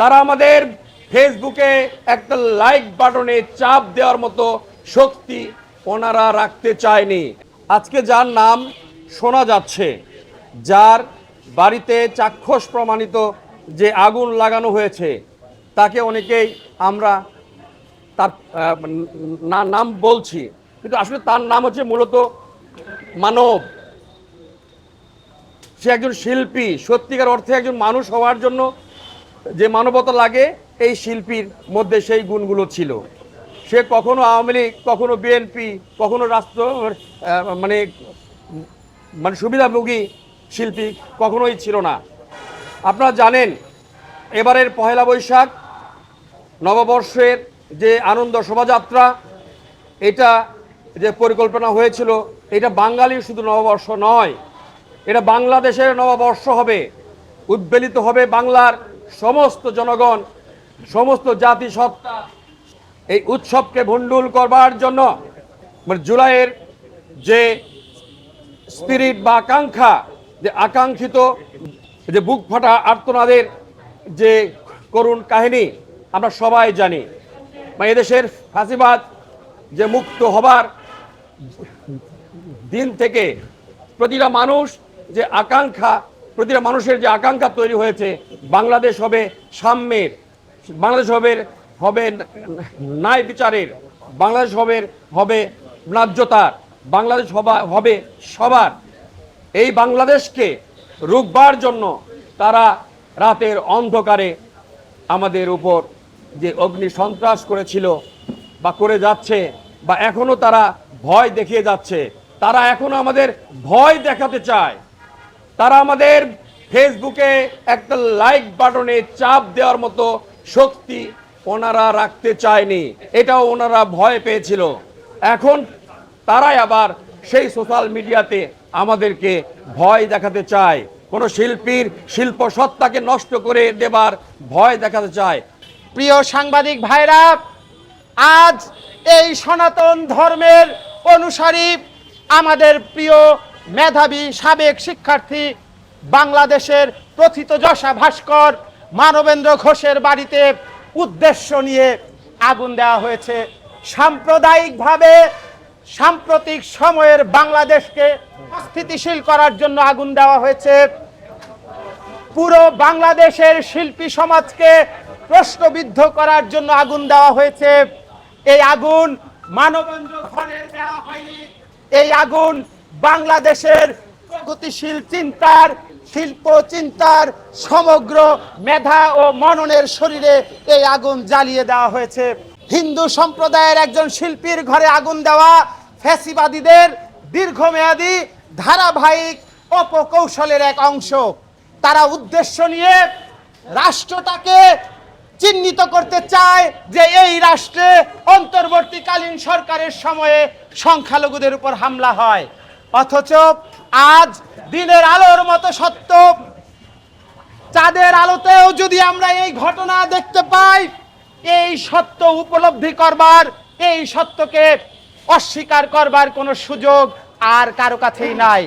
তারা আমাদের ফেসবুকে একটা লাইক বাটনে চাপ দেওয়ার মতো শক্তি ওনারা রাখতে চায়নি। আজকে যার নাম শোনা যাচ্ছে, যার বাড়িতে চাক্ষুষ প্রমাণিত যে আগুন লাগানো হয়েছে, তাকে অনেকেই আমরা তার নাম বলছি, কিন্তু আসলে তার নাম হচ্ছে মূলত মানব। সে একজন শিল্পী, সত্যিকার অর্থে একজন মানুষ হওয়ার জন্য যে মানবতা লাগে এই শিল্পীর মধ্যে সেই গুণগুলো ছিল। সে কখনো আওয়ামী লীগ, কখনো বিএনপি, কখনো রাষ্ট্র মানে মানে সুবিধাভোগী শিল্পী কখনোই ছিল না। আপনারা জানেন এবারের পহেলা বৈশাখ নববর্ষের যে আনন্দ শোভাযাত্রা, এটা যে পরিকল্পনা হয়েছিল, এটা বাঙালির শুধু নববর্ষ নয়, এটা বাংলাদেশের নববর্ষ হবে। উদ্বেলিত হবে বাংলার সমস্ত জনগণ, সমস্ত জাতিসত্তা। এই উৎসবকে ভণ্ডুল করবার জন্য জুলাইয়ের যে স্পিরিট বা আকাঙ্ক্ষা, যে আকাঙ্ক্ষিত যে বুক ফাটা আর্তনাদের যে করুণ কাহিনী আমরা সবাই জানি। এদেশের ফাঁসিবাদ যে মুক্ত হবার দিন থেকে প্রতিটা মানুষ যে আকাঙ্ক্ষা, প্রতিটা মানুষের যে আকাঙ্ক্ষা তৈরি হয়েছে, বাংলাদেশ হবে সাম্যের, বাংলাদেশ হবে ন্যায় বিচারের, বাংলাদেশ হবে ন্যায্যতার, বাংলাদেশ হবে সবার। এই বাংলাদেশকে রুখবার জন্য তারা রাতের অন্ধকারে আমাদের উপর যে অগ্নি সন্ত্রাস করেছিল বা করে যাচ্ছে, বা এখনো তারা ভয় দেখিয়ে যাচ্ছে, তারা এখনো আমাদের ভয় দেখাতে চায়। তারা আমাদের ফেসবুকে একটা লাইক বাটনে চাপ দেওয়ার মতো শক্তি ওনারা রাখতে চায়নি, এটাও ওনারা ভয় পেয়েছিল। এখন তারাই আবার সেই সোশ্যাল মিডিয়াতে আমাদেরকে ভয় দেখাতে চায়, কোনো শিল্পীর শিল্প সত্তাকে নষ্ট করে দেবার ভয় দেখাতে চায়। প্রিয় সাংবাদিক ভাইরা, আজ এই সনাতন ধর্মের অনুসারী আমাদের প্রিয় মেধাবী সাবেক শিক্ষার্থী বাংলাদেশের প্রথিতযশা ভাস্কর মানবেন্দ্র ঘোষের বাড়িতে উদ্দেশ্য নিয়ে আগুন দেওয়া হয়েছে। সাম্প্রদায়িকভাবে সাম্প্রতিক সময়ের বাংলাদেশকে অস্থিতিশীল করার জন্য আগুন দেওয়া হয়েছে। পুরো বাংলাদেশের শিল্পী সমাজকে প্রশ্নবিদ্ধ করার জন্য আগুন দেওয়া হয়েছে। এই আগুন মানবেন্দ্র ঘরের দেওয়া হয়নি, এই আগুন বাংলাদেশের প্রগতিশীল চিন্তার, শিল্প চিন্তার সমগ্র মেধা ও মননের শরীরে এই আগুন জ্বালিয়ে দেওয়া হয়েছে। হিন্দু সম্প্রদায়ের একজন শিল্পীর ঘরে আগুন দেওয়া ফ্যাসিবাদীদের দীর্ঘমেয়াদী ধারাবাহিক অপকৌশলের এক অংশ। তারা উদ্দেশ্য নিয়ে রাষ্ট্রটাকে চিহ্নিত করতে চায় যে এই রাষ্ট্রে অন্তর্বর্তীকালীন সরকারের সময়ে সংখ্যালঘুদের উপর হামলা হয়, অথচ আজ দিনের আলোর মতো সত্য, চাঁদের আলোতেও যদি আমরা এই ঘটনা দেখতে পাই, এই সত্য উপলব্ধি করবার, এই সত্যকে অস্বীকার করবার কোনো সুযোগ আর কারো কাছেই নাই।